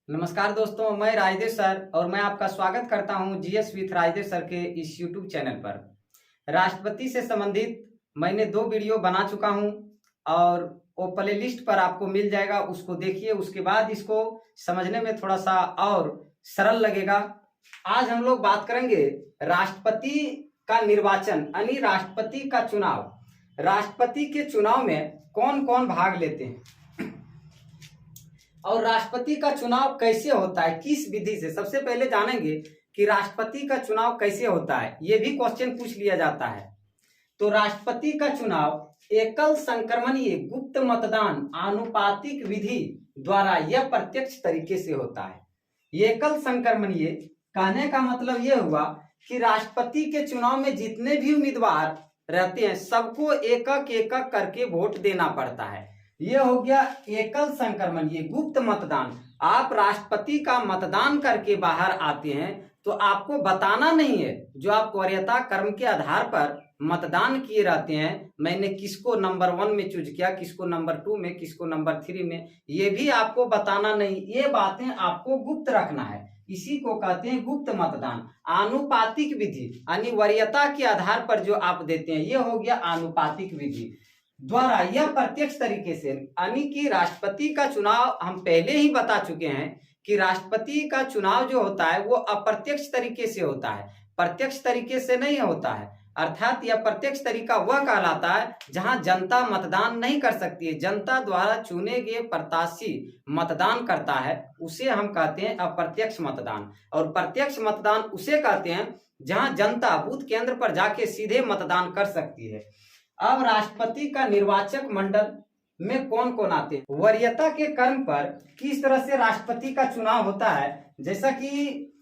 नमस्कार दोस्तों, मैं राजदेव सर और मैं आपका स्वागत करता हूं जीएस विथ राजदेव सर के इस यूट्यूब चैनल पर। राष्ट्रपति से संबंधित मैंने 2 वीडियो बना चुका हूं और वो प्ले लिस्ट पर आपको मिल जाएगा, उसको देखिए। उसके बाद इसको समझने में थोड़ा सा और सरल लगेगा। आज हम लोग बात करेंगे राष्ट्रपति का निर्वाचन यानी राष्ट्रपति का चुनाव। राष्ट्रपति के चुनाव में कौन कौन भाग लेते हैं और राष्ट्रपति का चुनाव कैसे होता है, किस विधि से। सबसे पहले जानेंगे कि राष्ट्रपति का चुनाव कैसे होता है। यह भी क्वेश्चन पूछ लिया जाता है। तो राष्ट्रपति का चुनाव एकल संक्रमणीय गुप्त मतदान आनुपातिक विधि द्वारा यह प्रत्यक्ष तरीके से होता है। एकल संक्रमणीय कहने का मतलब यह हुआ कि राष्ट्रपति के चुनाव में जितने भी उम्मीदवार रहते हैं सबको एक एक करके वोट देना पड़ता है। यह हो गया एकल संक्रमणीय गुप्त मतदान। आप राष्ट्रपति का मतदान करके बाहर आते हैं तो आपको बताना नहीं है, जो आप वरीयता क्रम के आधार पर मतदान किए रहते हैं, मैंने किसको नंबर 1 में चूज किया, किसको नंबर 2 में, किसको नंबर 3 में, ये भी आपको बताना नहीं। ये बातें आपको गुप्त रखना है। इसी को कहते हैं गुप्त मतदान। आनुपातिक विधि यानी वरीयता के आधार पर जो आप देते हैं, यह हो गया आनुपातिक विधि द्वारा यह प्रत्यक्ष तरीके से, यानी कि राष्ट्रपति का चुनाव हम पहले ही बता चुके हैं कि राष्ट्रपति का चुनाव जो होता है वो अप्रत्यक्ष तरीके से होता है, प्रत्यक्ष तरीके से नहीं होता है। अर्थात यह प्रत्यक्ष तरीका वह कहलाता है जहां जनता मतदान नहीं कर सकती है, जनता द्वारा चुने गए प्रत्याशी मतदान करता है, उसे हम कहते हैं अप्रत्यक्ष मतदान। और प्रत्यक्ष मतदान उसे कहते हैं जहां जनता बूथ केंद्र पर जाके सीधे मतदान कर सकती है। अब राष्ट्रपति का निर्वाचक मंडल में कौन कौन आते हैं, वरीयता के क्रम पर किस तरह से राष्ट्रपति का चुनाव होता है। जैसा कि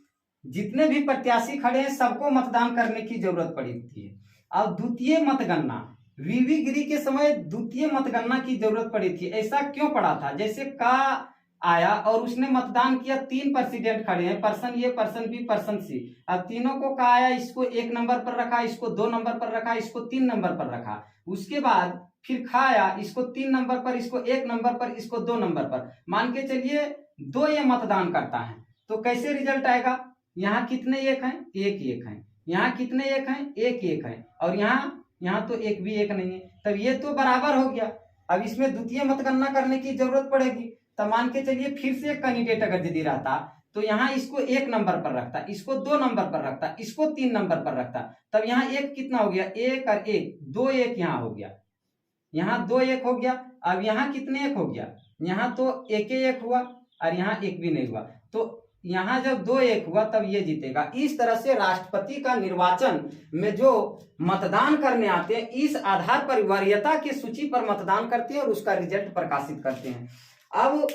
जितने भी प्रत्याशी खड़े हैं सबको मतदान करने की जरूरत पड़ती है। अब द्वितीय मतगणना, वीवी गिरी के समय द्वितीय मतगणना की जरूरत पड़ी थी। ऐसा क्यों पड़ा था? जैसे का आया और उसने मतदान किया, 3 प्रेसिडेंट खड़े हैं, पर्सन ए, पर्सन बी, पर्सन सी। अब तीनों को कहा आया, इसको 1 नंबर पर रखा, इसको 2 नंबर पर रखा, इसको 3 नंबर पर रखा। उसके बाद फिर खाया, इसको 3 नंबर पर, इसको 1 नंबर पर, इसको 2 नंबर पर। मान के चलिए 2 ये मतदान करता है तो कैसे रिजल्ट आएगा? यहाँ कितने एक हैं? 1 1 है। यहाँ कितने एक हैं? 1 1 है। और यहाँ तो एक भी एक नहीं है, तब ये तो बराबर हो गया। अब इसमें द्वितीय मतगणना करने की जरूरत पड़ेगी। तब मान के चलिए फिर से एक कैंडिडेट अगर यदि रहता तो यहाँ इसको 1 नंबर पर रखता, इसको 2 नंबर पर रखता, इसको 3 नंबर पर रखता। तब यहाँ एक कितना हो गया? 1 और 1, 2 1 यहाँ हो गया, यहाँ 2 1 हो गया। अब यहाँ कितने एक हो गया? यहाँ तो 1 1 हुआ और यहाँ 1 भी नहीं हुआ। तो यहाँ जब 2 1 हुआ तब ये जीतेगा। इस तरह से राष्ट्रपति का निर्वाचन में जो मतदान करने आते हैं, इस आधार पर वरीयता की सूची पर मतदान करते हैं और उसका रिजल्ट प्रकाशित करते हैं। अब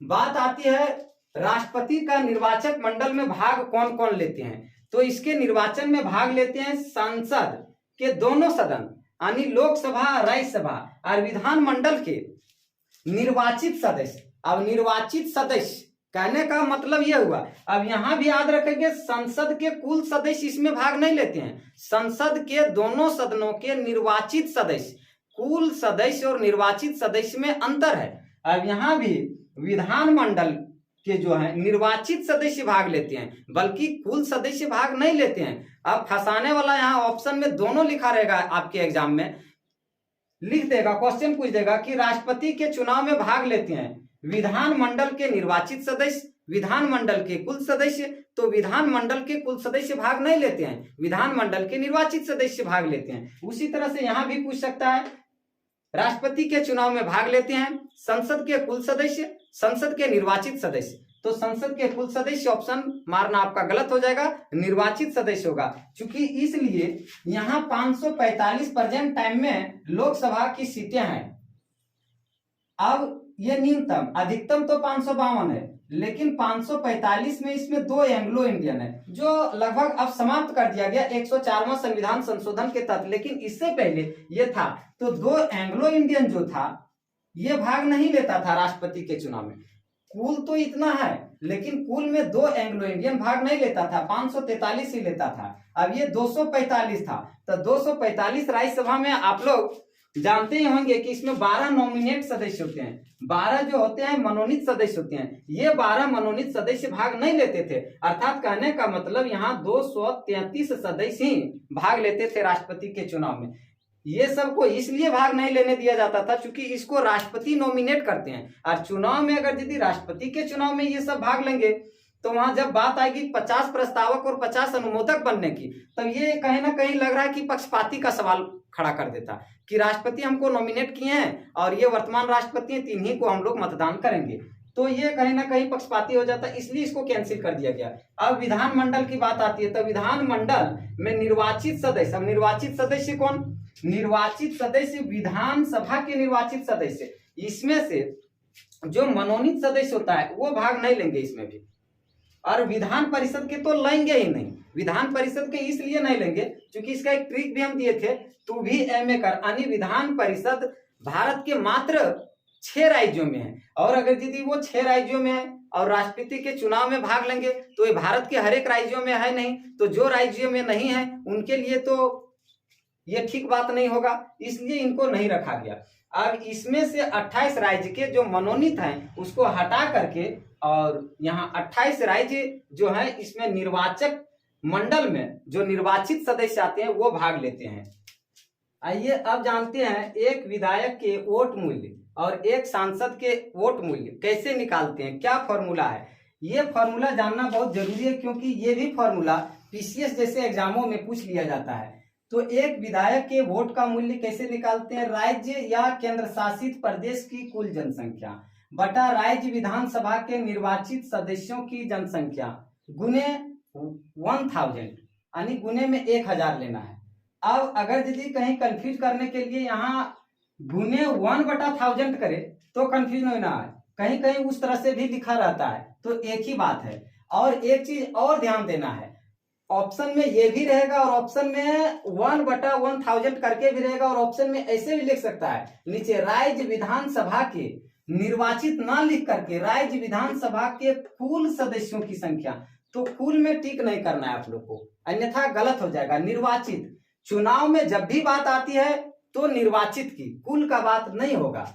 बात आती है राष्ट्रपति का निर्वाचक मंडल में भाग कौन कौन लेते हैं। तो इसके निर्वाचन में भाग लेते हैं संसद के दोनों सदन यानी लोकसभा, राज्यसभा और विधानमंडल के निर्वाचित सदस्य। अब निर्वाचित सदस्य कहने का मतलब यह हुआ, अब यहां भी याद रखेंगे संसद के कुल सदस्य इसमें भाग नहीं लेते हैं। संसद के दोनों सदनों के निर्वाचित सदस्य, कुल सदस्य और निर्वाचित सदस्य में अंतर है। अब यहाँ भी विधानमंडल के जो है निर्वाचित सदस्य भाग लेते हैं, बल्कि कुल सदस्य भाग नहीं लेते हैं। अब फंसाने वाला यहाँ ऑप्शन में दोनों लिखा रहेगा, आपके एग्जाम में लिख देगा, क्वेश्चन पूछ देगा कि राष्ट्रपति के चुनाव में भाग लेते हैं विधानमंडल के निर्वाचित सदस्य, विधानमंडल के कुल सदस्य। तो विधानमंडल के कुल सदस्य भाग नहीं लेते हैं, विधानमंडल के निर्वाचित सदस्य भाग लेते हैं। उसी तरह से यहाँ भी पूछ सकता है, राष्ट्रपति के चुनाव में भाग लेते हैं संसद के कुल सदस्य, संसद के निर्वाचित सदस्य। तो संसद के कुल सदस्य ऑप्शन मारना आपका गलत हो जाएगा, निर्वाचित सदस्य होगा। क्योंकि इसलिए यहाँ 545 प्रेजेंट टाइम में लोकसभा की सीटें हैं। अब ये न्यूनतम, अधिकतम तो 552 है, लेकिन 545 में इसमें 2 एंग्लो इंडियन है जो लगभग अब समाप्त कर दिया गया 104वां संविधान संशोधन के तहत। लेकिन इससे पहले ये था, तो 2 एंग्लो इंडियन जो था ये भाग नहीं लेता था राष्ट्रपति के चुनाव में। कुल तो इतना है, लेकिन कुल में 2 एंग्लो इंडियन भाग नहीं लेता था, 543 ही लेता था। अब ये 245 था, तो 245 राज्यसभा में आप लोग जानते ही होंगे कि इसमें 12 नॉमिनेट सदस्य होते हैं, 12 जो होते हैं मनोनीत सदस्य होते हैं। ये 12 मनोनीत सदस्य भाग नहीं लेते थे, अर्थात कहने का मतलब यहाँ 233 सदस्य ही भाग लेते थे राष्ट्रपति के चुनाव में। ये सबको इसलिए भाग नहीं लेने दिया जाता था क्योंकि इसको राष्ट्रपति नॉमिनेट करते हैं, और चुनाव में अगर यदि राष्ट्रपति के चुनाव में ये सब भाग लेंगे तो वहां जब बात आएगी 50 प्रस्तावक और 50 अनुमोदक बनने की, तब ये कहीं ना कहीं लग रहा है कि पक्षपाती का सवाल खड़ा कर देता कि राष्ट्रपति हमको नॉमिनेट किए हैं और ये वर्तमान राष्ट्रपति हैं, इन्हीं को हम लोग मतदान करेंगे, तो ये कहीं ना कहीं पक्षपाती हो जाता है, इसलिए इसको कैंसिल कर दिया गया। अब विधानमंडल की बात आती है तो विधानमंडल में निर्वाचित सदस्य, अब निर्वाचित सदस्य कौन? निर्वाचित सदस्य विधानसभा के निर्वाचित सदस्य, इसमें से जो मनोनीत सदस्य होता है वो भाग नहीं लेंगे इसमें भी, और विधान परिषद के तो लेंगे ही नहीं। विधान परिषद के इसलिए नहीं लेंगे क्योंकि इसका एक ट्रिक भी हम दिए थे, तू भी एमए कर, यानी विधान परिषद भारत के मात्र 6 राज्यों में है, और अगर यदि वो 6 राज्यों में है और राष्ट्रपति के चुनाव में भाग लेंगे तो ये भारत के हर एक राज्यों में है नहीं, तो जो राज्यों में नहीं है उनके लिए तो ये ठीक बात नहीं होगा, इसलिए इनको नहीं रखा गया। अब इसमें से 28 राज्य के जो मनोनीत हैं उसको हटा करके, और यहाँ 28 राज्य जो है इसमें निर्वाचक मंडल में जो निर्वाचित सदस्य आते हैं वो भाग लेते हैं। आइए अब जानते हैं एक विधायक के वोट मूल्य और एक सांसद के वोट मूल्य कैसे निकालते हैं, क्या फॉर्मूला है। ये फॉर्मूला जानना बहुत जरूरी है क्योंकि ये भी फॉर्मूला पीसीएस जैसे एग्जामों में पूछ लिया जाता है। तो एक विधायक के वोट का मूल्य कैसे निकालते हैं? राज्य या केंद्र शासित प्रदेश की कुल जनसंख्या बटा राज्य विधानसभा के निर्वाचित सदस्यों की जनसंख्या गुने 1000, यानी गुने में 1000 लेना है। अब अगर यदि कहीं कंफ्यूज करने के लिए यहाँ गुने 1/1000 करे तो कंफ्यूज नहीं ना है, कहीं कहीं उस तरह से भी लिखा रहता है, तो एक ही बात है। और एक चीज और ध्यान देना है, ऑप्शन में ये भी रहेगा और ऑप्शन में 1/1000 करके भी रहेगा, और ऑप्शन में ऐसे भी लिख सकता है नीचे राज्य विधानसभा के निर्वाचित ना लिख करके राज्य विधानसभा के कुल सदस्यों की संख्या, तो कुल में टिक नहीं करना है आप लोग को, अन्यथा गलत हो जाएगा। निर्वाचित, चुनाव में जब भी बात आती है तो निर्वाचित की, कुल का बात नहीं होगा।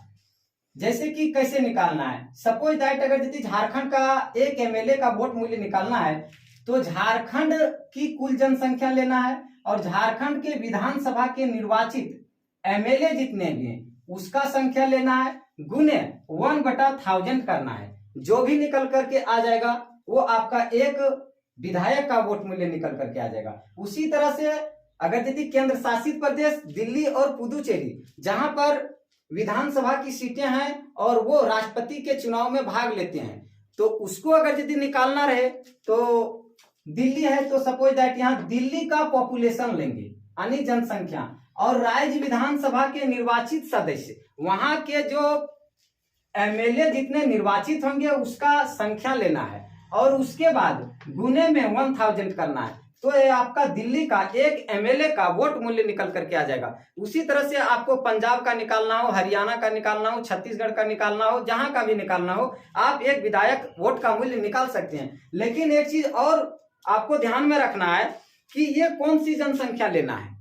जैसे कि कैसे निकालना है, सपोज दैट अगर यदि झारखंड का एक एमएलए का वोट मूल्य निकालना है तो झारखंड की कुल जनसंख्या लेना है और झारखंड के विधानसभा के निर्वाचित एमएलए जितने भी हैं उसका संख्या लेना है, गुने 1/1000 करना है। जो भी निकल करके आ जाएगा वो आपका एक विधायक का वोट मूल्य निकल करके आ जाएगा। उसी तरह से अगर यदि केंद्र शासित प्रदेश दिल्ली और पुदुचेरी जहां पर विधानसभा की सीटें हैं और वो राष्ट्रपति के चुनाव में भाग लेते हैं, तो उसको अगर यदि निकालना रहे तो दिल्ली है तो सपोज दैट यहाँ दिल्ली का पॉपुलेशन लेंगे यानी जनसंख्या, और राज्य विधानसभा के निर्वाचित सदस्य वहां के जो एमएलए जितने निर्वाचित होंगे उसका संख्या लेना है और उसके बाद गुने में 1000 करना है, तो ये आपका दिल्ली का एक एमएलए का वोट मूल्य निकल करके आ जाएगा। उसी तरह से आपको पंजाब का निकालना हो, हरियाणा का निकालना हो, छत्तीसगढ़ का निकालना हो, जहां का भी निकालना हो, आप एक विधायक वोट का मूल्य निकाल सकते हैं। लेकिन एक चीज और आपको ध्यान में रखना है कि ये कौन सी जनसंख्या लेना है,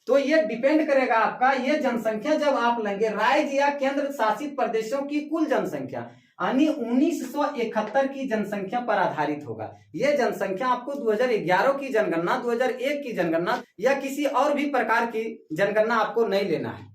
तो ये डिपेंड करेगा आपका ये जनसंख्या जब आप लेंगे राज्य या केंद्र शासित प्रदेशों की कुल जनसंख्या यानी 1971 की जनसंख्या पर आधारित होगा। यह जनसंख्या आपको 2011 की जनगणना, 2001 की जनगणना या किसी और भी प्रकार की जनगणना आपको नहीं लेना है।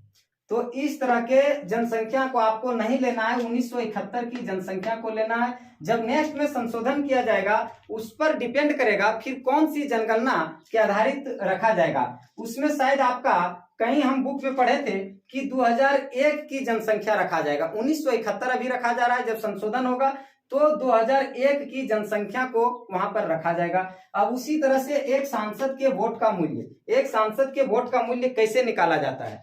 तो इस तरह के जनसंख्या को आपको नहीं लेना है, 1971 की जनसंख्या को लेना है। जब नेक्स्ट में संशोधन किया जाएगा उस पर डिपेंड करेगा फिर कौन सी जनगणना के आधारित रखा जाएगा। उसमें शायद आपका कहीं हम बुक में पढ़े थे कि 2001 की जनसंख्या रखा जाएगा, 1971 अभी रखा जा रहा है, जब संशोधन होगा तो 2001 की जनसंख्या को वहां पर रखा जाएगा। अब उसी तरह से एक सांसद के वोट का मूल्य, एक सांसद के वोट का मूल्य कैसे निकाला जाता है,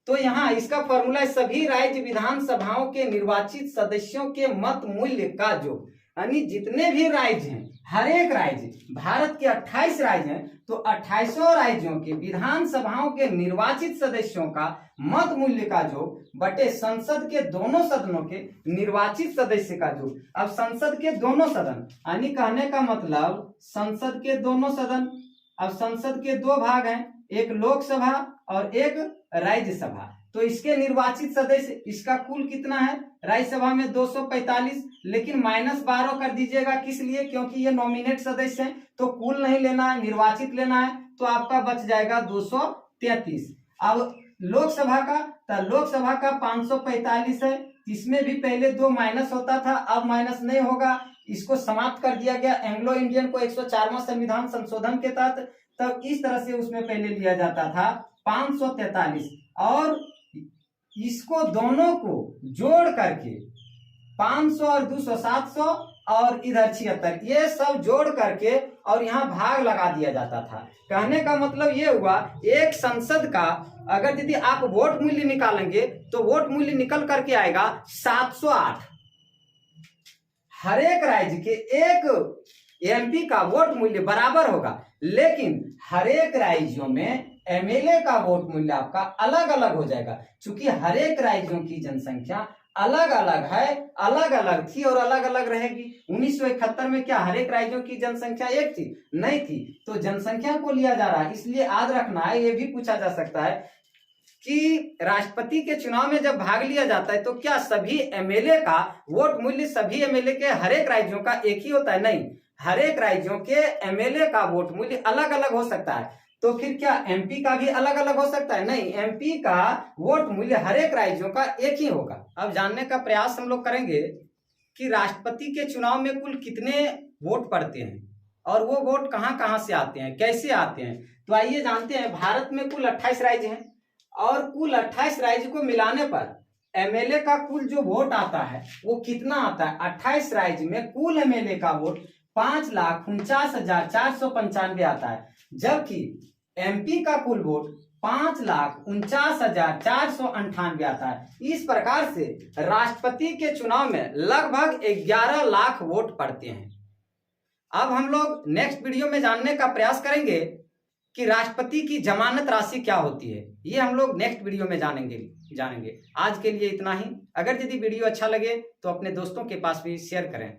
तो यहाँ इसका फॉर्मूला सभी राज्य विधानसभाओं के निर्वाचित सदस्यों के मत मूल्य का जो, यानी जितने भी राज्य हैं, हर एक राज्य, भारत के 28 राज्य हैं, तो 28 राज्यों के विधानसभाओं के निर्वाचित सदस्यों का मत मूल्य का जो बटे संसद के दोनों सदनों के निर्वाचित सदस्य का जो। अब संसद के दोनों सदन यानी कहने का मतलब संसद के दोनों सदन, अब संसद के 2 भाग हैं, एक लोकसभा और एक राज्यसभा। तो इसके निर्वाचित सदस्य, इसका कुल कितना है, राज्यसभा में 245, लेकिन -12 कर दीजिएगा, किस लिए, क्योंकि ये नॉमिनेट सदस्य हैं, तो कुल नहीं लेना है, निर्वाचित लेना है, तो आपका बच जाएगा 233। अब लोकसभा का, तो लोकसभा का 545 है, इसमें भी पहले 2 माइनस होता था, अब माइनस नहीं होगा, इसको समाप्त कर दिया गया एंग्लो इंडियन को 104वां संविधान संशोधन के तहत। तब इस तरह से उसमें पहले लिया जाता था 543, और इसको दोनों को जोड़ करके 500 और 200 700 और इधर 76, ये सब जोड़ करके और यहाँ भाग लगा दिया जाता था। कहने का मतलब ये हुआ, एक संसद का अगर यदि आप वोट मूल्य निकालेंगे तो वोट मूल्य निकल करके आएगा 708। हर एक राज्य के एक एमपी का वोट मूल्य बराबर होगा, लेकिन हर एक राज्यों में एमएलए का वोट मूल्य आपका अलग अलग हो जाएगा, क्योंकि हर एक राज्यों की जनसंख्या अलग अलग है, अलग अलग थी और अलग अलग रहेगी। 1971 में क्या हर एक राज्यों की जनसंख्या एक थी? नहीं थी। तो जनसंख्या को लिया जा रहा है, इसलिए याद रखना है, ये भी पूछा जा सकता है कि राष्ट्रपति के चुनाव में जब भाग लिया जाता है तो क्या सभी एमएलए का वोट मूल्य सभी एमएलए के हर एक राज्यों का एक ही होता है? नहीं, हर एक राज्यों के एमएलए का वोट मूल्य अलग अलग हो सकता है। तो फिर क्या एमपी का भी अलग अलग हो सकता है? नहीं, एमपी का वोट मूल्य हर एक राज्यों का एक ही होगा। अब जानने का प्रयास हम लोग करेंगे कि राष्ट्रपति के चुनाव में कुल कितने वोट पड़ते हैं और वो वोट कहां कहां से आते हैं, कैसे आते हैं। तो आइए जानते हैं। भारत में कुल 28 राज्य हैं और कुल 28 राज्य को मिलाने पर एमएलए का कुल जो वोट आता है वो कितना आता है? 28 राज्य में कुल एमएलए का वोट 5,49,495 आता है, जबकि एमपी का कुल वोट 5,49,498 आता है। इस प्रकार से राष्ट्रपति के चुनाव में लगभग 11 लाख वोट पड़ते हैं। अब हम लोग नेक्स्ट वीडियो में जानने का प्रयास करेंगे कि राष्ट्रपति की जमानत राशि क्या होती है। ये हम लोग नेक्स्ट वीडियो में जानेंगे। आज के लिए इतना ही। अगर यदि वीडियो अच्छा लगे तो अपने दोस्तों के पास भी शेयर करें।